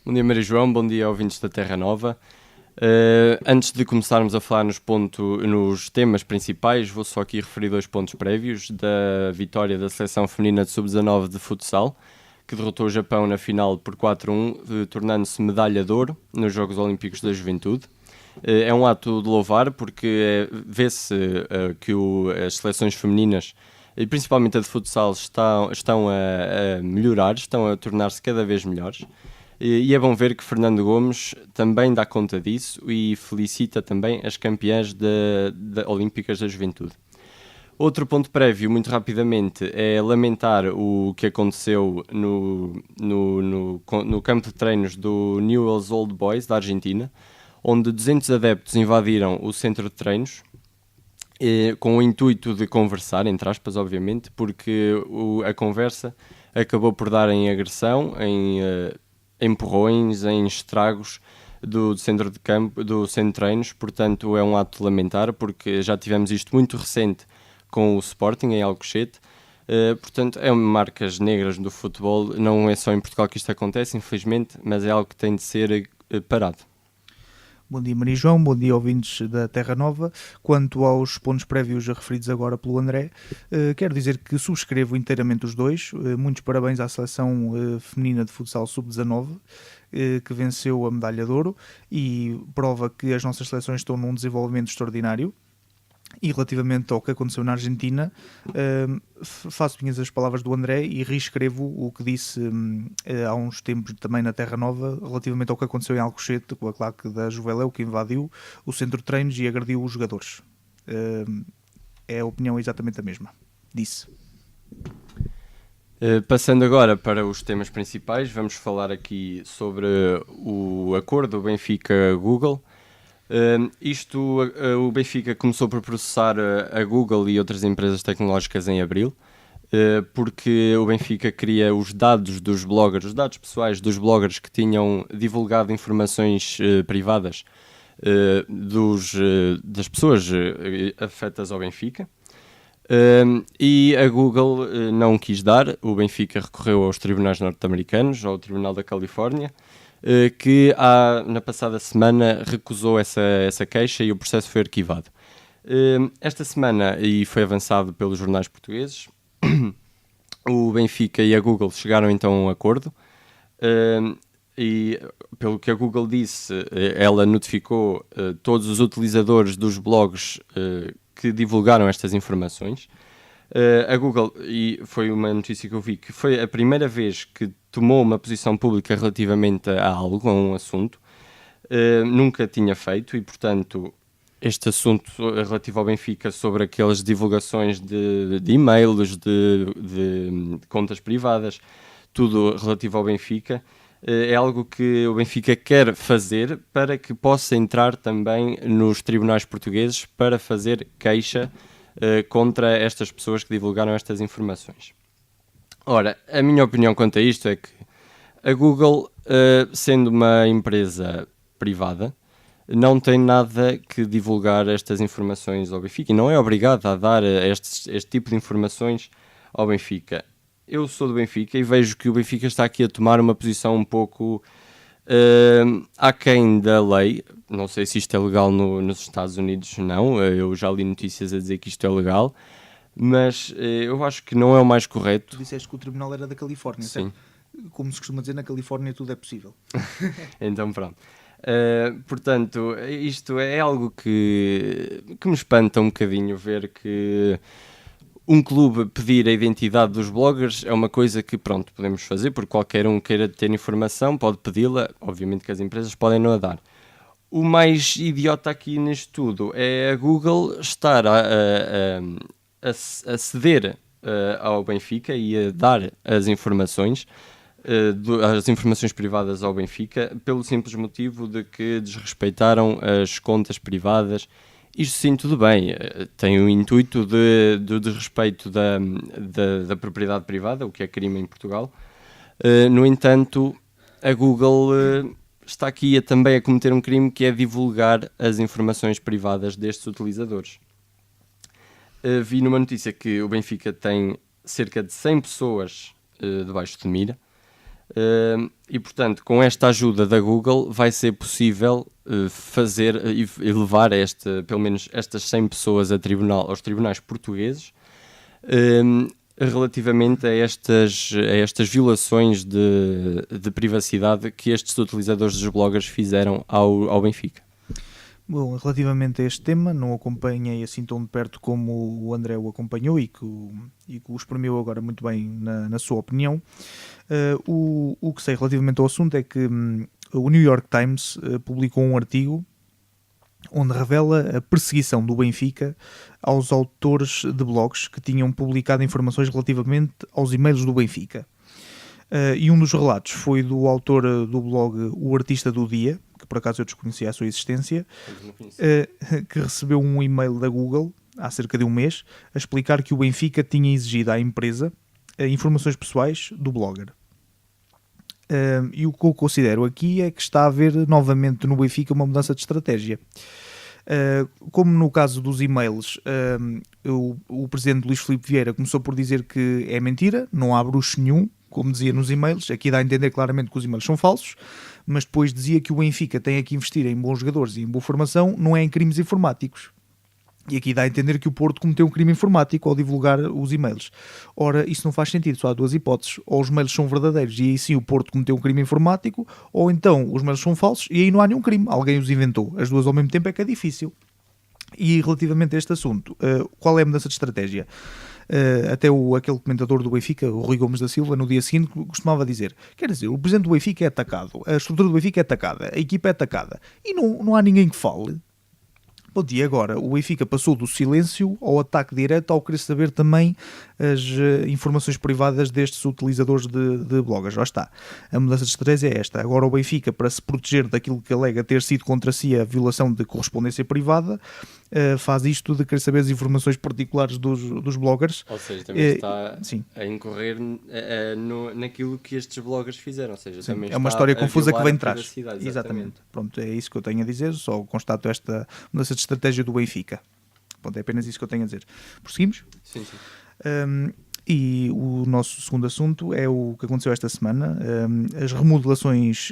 Bom dia, Maria João, bom dia, ouvintes da Terra Nova. Antes de começarmos a falar nos temas principais, vou só aqui referir 2 pontos prévios da vitória da seleção feminina de sub-19 de futsal, que derrotou o Japão na final por 4-1, tornando-se medalha de ouro nos Jogos Olímpicos da Juventude. É um ato de louvar, porque vê-se que as seleções femininas, e principalmente a de futsal, estão a melhorar, estão a tornar-se cada vez melhores. E é bom ver que Fernando Gomes também dá conta disso e felicita também as campeãs Olímpicas da Juventude. Outro ponto prévio, muito rapidamente, é lamentar o que aconteceu no campo de treinos do Newell's Old Boys, da Argentina, onde 200 adeptos invadiram o centro de treinos, com o intuito de conversar, entre aspas, obviamente, porque a conversa acabou por dar em agressão, em empurrões, em estragos do centro de treinos. Portanto, é um ato de lamentar, porque já tivemos isto muito recente com o Sporting em Alcochete. Portanto, é marcas negras do futebol. Não é só em Portugal que isto acontece, infelizmente, mas é algo que tem de ser parado. Bom dia, Maria João, bom dia, ouvintes da Terra Nova. Quanto aos pontos prévios referidos agora pelo André, quero dizer que subscrevo inteiramente os dois. Muitos parabéns à seleção feminina de futsal sub-19, que venceu a medalha de ouro e prova que as nossas seleções estão num desenvolvimento extraordinário. E relativamente ao que aconteceu na Argentina, faço minhas as palavras do André e reescrevo o que disse há uns tempos também na Terra Nova relativamente ao que aconteceu em Alcochete com a claque da Juveléu, que invadiu o centro de treinos e agrediu os jogadores. É a opinião exatamente a mesma. Disse. Passando agora para os temas principais, vamos falar aqui sobre o acordo Benfica-Google. O Benfica começou por processar a Google e outras empresas tecnológicas em abril, porque o Benfica queria os dados dos bloggers, os dados pessoais dos bloggers que tinham divulgado informações privadas das pessoas afetas ao Benfica. E a Google não quis dar. O Benfica recorreu aos tribunais norte-americanos, ao Tribunal da Califórnia, que na passada semana recusou essa queixa e o processo foi arquivado. Esta semana, e foi avançado pelos jornais portugueses, o Benfica e a Google chegaram então a um acordo, e pelo que a Google disse, ela notificou todos os utilizadores dos blogs que divulgaram estas informações. A Google, e foi uma notícia que eu vi, que foi a primeira vez que tomou uma posição pública relativamente a algo, a um assunto. Nunca tinha feito e, portanto, este assunto relativo ao Benfica sobre aquelas divulgações de e-mails, de contas privadas, tudo relativo ao Benfica, é algo que o Benfica quer fazer para que possa entrar também nos tribunais portugueses para fazer queixa contra estas pessoas que divulgaram estas informações. Ora, a minha opinião quanto a isto é que a Google, sendo uma empresa privada, não tem nada que divulgar estas informações ao Benfica e não é obrigada a dar este tipo de informações ao Benfica. Eu sou do Benfica e vejo que o Benfica está aqui a tomar uma posição um pouco aquém da lei. Não sei se isto é legal nos Estados Unidos, não. Eu já li notícias a dizer que isto é legal, mas eu acho que não é o mais correto. Tu disseste que o tribunal era da Califórnia, sim. Certo? Como se costuma dizer, na Califórnia tudo é possível. Então pronto. Portanto, isto é algo que me espanta um bocadinho, ver que um clube pedir a identidade dos bloggers é uma coisa que, pronto, podemos fazer, porque qualquer um queira ter informação pode pedi-la. Obviamente que as empresas podem não a dar. O mais idiota aqui nisto tudo é a Google estar a ceder ao Benfica e a dar as informações privadas ao Benfica, pelo simples motivo de que desrespeitaram as contas privadas. Isto sim, tudo bem, tem o intuito de respeito da propriedade privada, o que é crime em Portugal. No entanto, a Google está aqui também a cometer um crime, que é divulgar as informações privadas destes utilizadores. Vi numa notícia que o Benfica tem cerca de 100 pessoas debaixo de mira. E, portanto, com esta ajuda da Google vai ser possível fazer e levar pelo menos estas 100 pessoas aos tribunais portugueses relativamente a estas violações de privacidade que estes utilizadores dos bloggers fizeram ao Benfica. Bom, relativamente a este tema, não acompanhei assim tão de perto como o André o acompanhou e que o exprimeu agora muito bem na sua opinião. O que sei relativamente ao assunto é que o New York Times publicou um artigo onde revela a perseguição do Benfica aos autores de blogs que tinham publicado informações relativamente aos e-mails do Benfica. E um dos relatos foi do autor do blog O Artista do Dia, que por acaso eu desconhecia a sua existência, que recebeu um e-mail da Google há cerca de um mês a explicar que o Benfica tinha exigido à empresa informações pessoais do blogger. E o que eu considero aqui é que está a haver novamente no Benfica uma mudança de estratégia. Como no caso dos e-mails, o presidente Luís Filipe Vieira começou por dizer que é mentira, não há bruxo nenhum, como dizia nos e-mails. Aqui dá a entender claramente que os e-mails são falsos, mas depois dizia que o Benfica tem que investir em bons jogadores e em boa formação, não é em crimes informáticos. E aqui dá a entender que o Porto cometeu um crime informático ao divulgar os e-mails. Ora, isso não faz sentido, só há duas hipóteses. Ou os e-mails são verdadeiros e aí sim o Porto cometeu um crime informático, ou então os e-mails são falsos e aí não há nenhum crime, alguém os inventou. As duas ao mesmo tempo é que é difícil. E relativamente a este assunto, qual é a mudança de estratégia? Até aquele comentador do Benfica, o Rui Gomes da Silva, no dia seguinte costumava dizer, quer dizer, o presidente do Benfica é atacado, a estrutura do Benfica é atacada, a equipa é atacada e não há ninguém que fale. Bom, e agora o Benfica passou do silêncio ao ataque direto ao querer saber também as informações privadas destes utilizadores de bloggers. Já está. A mudança de estratégia é esta. Agora o Benfica, para se proteger daquilo que alega ter sido contra si a violação de correspondência privada, faz isto de querer saber as informações particulares dos bloggers. Ou seja, também está a incorrer naquilo que estes bloggers fizeram. Ou seja, sim, também é uma história confusa que vem de trás. Exatamente. Pronto, é isso que eu tenho a dizer. Só constato esta mudança de estratégia do Benfica. Pronto, é apenas isso que eu tenho a dizer. Prosseguimos? Sim, sim. E o nosso segundo assunto é o que aconteceu esta semana, as remodelações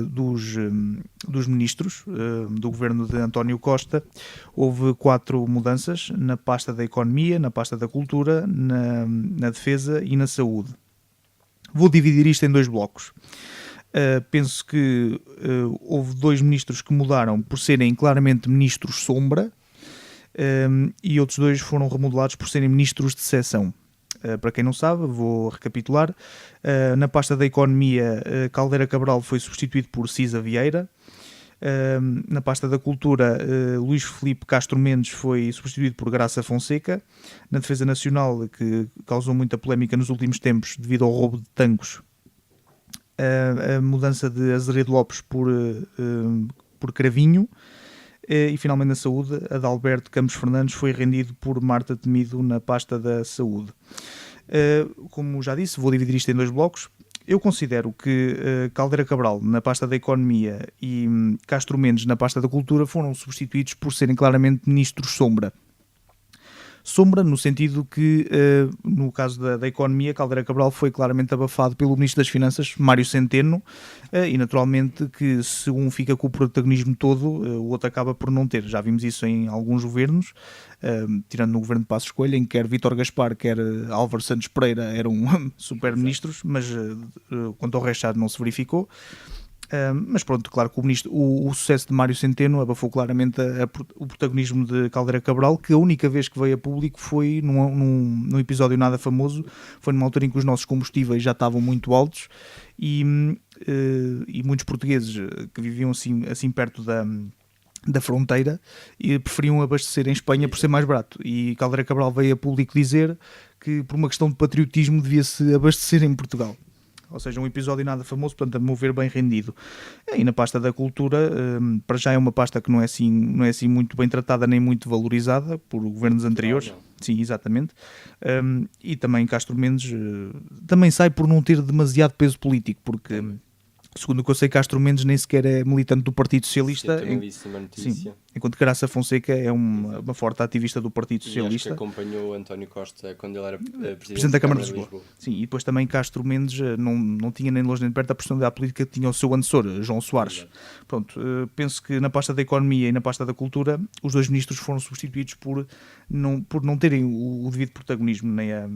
dos ministros do governo de António Costa. Houve 4 mudanças na pasta da Economia, na pasta da Cultura, na Defesa e na Saúde. Vou dividir isto em 2 blocos. Penso que houve 2 ministros que mudaram por serem claramente ministros sombra, e outros 2 foram remodelados por serem ministros de seção. Para quem não sabe, vou recapitular. Na pasta da Economia, Caldeira Cabral foi substituído por Cisa Vieira. Na pasta da Cultura, Luís Filipe Castro Mendes foi substituído por Graça Fonseca. Na Defesa Nacional, que causou muita polémica nos últimos tempos devido ao roubo de tanques, a mudança de Azeredo Lopes por Cravinho. E finalmente na Saúde, Adalberto Campos Fernandes foi rendido por Marta Temido na pasta da Saúde. Como já disse, vou dividir isto em 2 blocos. Eu considero que Caldeira Cabral na pasta da Economia e Castro Mendes na pasta da Cultura foram substituídos por serem claramente ministros sombra. Sombra no sentido que, no caso da Economia, Caldeira Cabral foi claramente abafado pelo Ministro das Finanças, Mário Centeno, e naturalmente que se um fica com o protagonismo todo, o outro acaba por não ter. Já vimos isso em alguns governos, tirando no governo de Passos Coelho, em que quer Vítor Gaspar, quer Álvaro Santos Pereira eram super-ministros, mas quanto ao resto já não se verificou. Mas pronto, claro que o sucesso de Mário Centeno abafou claramente o protagonismo de Caldeira Cabral, que a única vez que veio a público foi num episódio nada famoso, foi numa altura em que os nossos combustíveis já estavam muito altos e muitos portugueses que viviam assim perto da fronteira e preferiam abastecer em Espanha por ser mais barato, e Caldeira Cabral veio a público dizer que por uma questão de patriotismo devia-se abastecer em Portugal. Ou seja, um episódio nada famoso, portanto, a meu ver, bem rendido. E na pasta da Cultura, para já é uma pasta que não é assim muito bem tratada nem muito valorizada por governos anteriores. Não. Sim, exatamente. E também Castro Mendes também sai por não ter demasiado peso político, porque Segundo o que eu sei, Castro Mendes nem sequer é militante do Partido Socialista. Sim, belíssima notícia. Sim, enquanto Graça Fonseca é uma forte ativista do Partido Socialista. E acho que acompanhou António Costa quando ele era Presidente da Câmara de Lisboa. Sim, e depois também Castro Mendes não tinha nem de longe nem de perto a personalidade política que tinha o seu antecessor, João Soares. Exato. Pronto, penso que na pasta da Economia e na pasta da Cultura os dois ministros foram substituídos por não terem o devido protagonismo nem a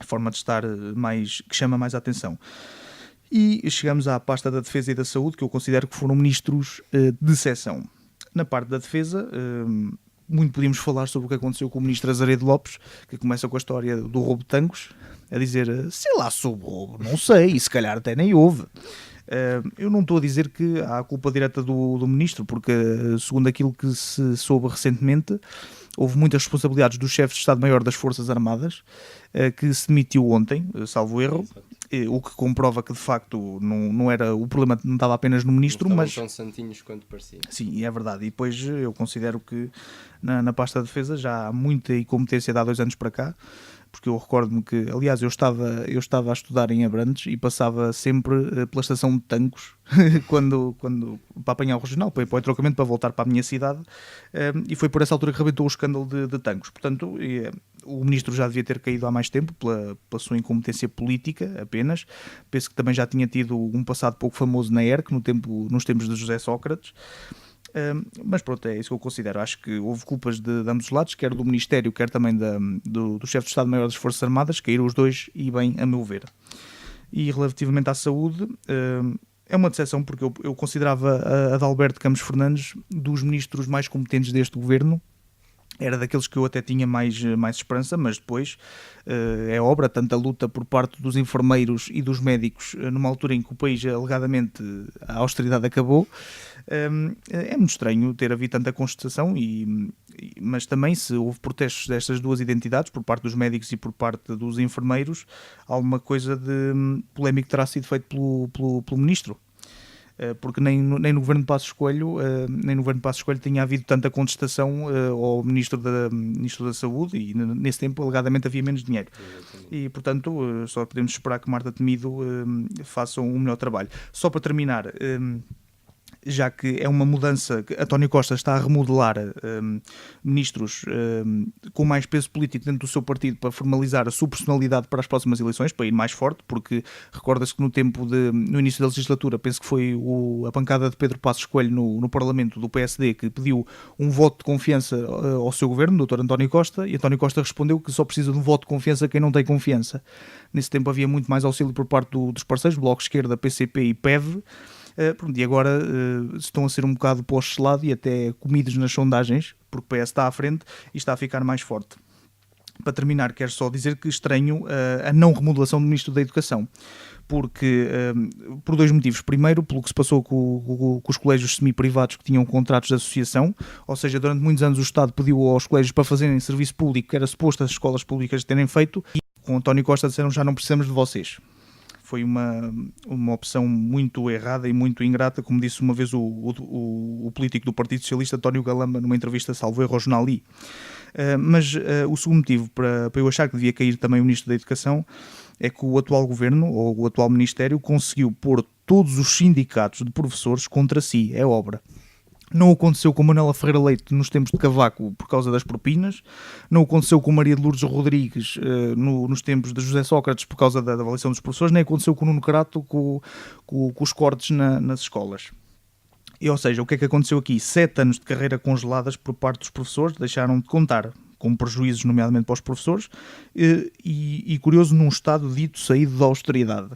forma de estar que chama mais a atenção. E chegamos à pasta da Defesa e da Saúde, que eu considero que foram ministros de exceção. Na parte da Defesa, muito podíamos falar sobre o que aconteceu com o ministro Azeredo Lopes, que começa com a história do roubo de tanques, a dizer, sei lá sobre roubo, não sei, e se calhar até nem houve. Eu não estou a dizer que há a culpa direta do ministro, porque segundo aquilo que se soube recentemente, houve muitas responsabilidades do chefe de Estado-Maior das Forças Armadas, que se demitiu ontem, salvo erro, o que comprova que de facto não era, o problema não estava apenas no ministro, não mas tão santinhos quanto parecia. Sim, é verdade. E depois eu considero que na pasta da Defesa já há muita incompetência de há 2 anos para cá, porque eu recordo-me que, aliás, eu estava a estudar em Abrantes e passava sempre pela estação de Tancos quando para apanhar o regional, para o trocamento para voltar para a minha cidade, e foi por essa altura que rebentou o escândalo de Tancos. Portanto, o ministro já devia ter caído há mais tempo pela sua incompetência política apenas. Penso que também já tinha tido um passado pouco famoso na ERC nos tempos de José Sócrates. Mas pronto, é isso que eu considero. Acho que houve culpas de ambos os lados, quer do Ministério, quer também do chefe de Estado-Maior das Forças Armadas, caíram os dois e bem, a meu ver. E relativamente à saúde, é uma decepção, porque eu considerava a de Alberto Campos Fernandes dos ministros mais competentes deste governo. Era daqueles que eu até tinha mais esperança, mas depois é obra, tanta luta por parte dos enfermeiros e dos médicos numa altura em que o país, alegadamente, a austeridade acabou. É muito estranho ter havido tanta contestação, mas também se houve protestos destas duas identidades, por parte dos médicos e por parte dos enfermeiros, alguma coisa de polémico terá sido feito pelo ministro. Porque nem no governo de Passos Coelho tinha havido tanta contestação ao ministro da Saúde, e nesse tempo alegadamente havia menos dinheiro. E portanto só podemos esperar que Marta Temido faça um melhor trabalho. Só para terminar, já que é uma mudança, que António Costa está a remodelar ministros com mais peso político dentro do seu partido para formalizar a sua personalidade para as próximas eleições, para ir mais forte, porque recorda-se que no início da legislatura, penso que foi a bancada de Pedro Passos Coelho no Parlamento do PSD que pediu um voto de confiança ao seu governo, Dr. António Costa, e António Costa respondeu que só precisa de um voto de confiança quem não tem confiança. Nesse tempo havia muito mais auxílio por parte dos parceiros, Bloco de Esquerda, PCP e PEV, e agora estão a ser um bocado postos de lado e até comidos nas sondagens, porque o PS está à frente e está a ficar mais forte. Para terminar, quero só dizer que estranho a não remodelação do Ministro da Educação, porque por 2 motivos. Primeiro, pelo que se passou com os colégios semi-privados que tinham contratos de associação, ou seja, durante muitos anos o Estado pediu aos colégios para fazerem serviço público que era suposto as escolas públicas terem feito, e com António Costa disseram já não precisamos de vocês. Foi uma opção muito errada e muito ingrata, como disse uma vez o político do Partido Socialista, António Galamba, numa entrevista, salvo erro, ao Jornal I. Mas o segundo motivo para eu achar que devia cair também o Ministro da Educação é que o atual governo, ou o atual Ministério, conseguiu pôr todos os sindicatos de professores contra si. É obra. Não aconteceu com Manuela Ferreira Leite nos tempos de Cavaco por causa das propinas, não aconteceu com Maria de Lourdes Rodrigues nos tempos de José Sócrates por causa da avaliação dos professores, nem aconteceu com o Nuno Crato com os cortes nas escolas. E, ou seja, o que é que aconteceu aqui? 7 anos de carreira congeladas por parte dos professores, deixaram de contar com prejuízos, nomeadamente para os professores, e curioso, num estado dito saído da austeridade.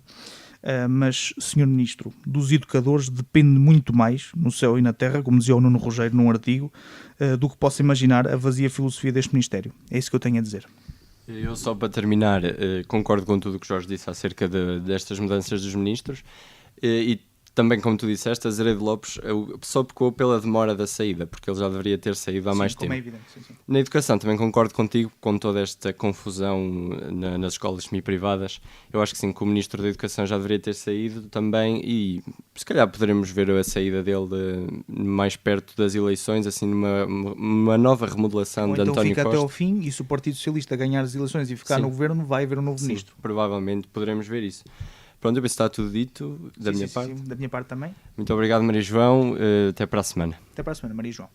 Mas, Sr. Ministro, dos educadores depende muito mais, no céu e na terra, como dizia o Nuno Rogério num artigo, do que possa imaginar a vazia filosofia deste Ministério. É isso que eu tenho a dizer. Eu só para terminar, concordo com tudo o que Jorge disse acerca destas mudanças dos ministros, e também, como tu disseste, Azeredo Lopes só pecou pela demora da saída, porque ele já deveria ter saído há mais tempo. É evidente, sim. Na educação também concordo contigo, com toda esta confusão nas escolas semi-privadas. Eu acho que sim, que o Ministro da Educação já deveria ter saído também, e se calhar poderemos ver a saída dele mais perto das eleições, assim, numa nova remodelação de então António Costa. Fica até ao fim, e se o Partido Socialista ganhar as eleições e ficar no governo, vai haver um novo ministro. Provavelmente poderemos ver isso. Pronto, eu penso que está tudo dito da minha parte. Sim, da minha parte também. Muito obrigado, Maria João. Até para a semana. Até para a semana, Maria João.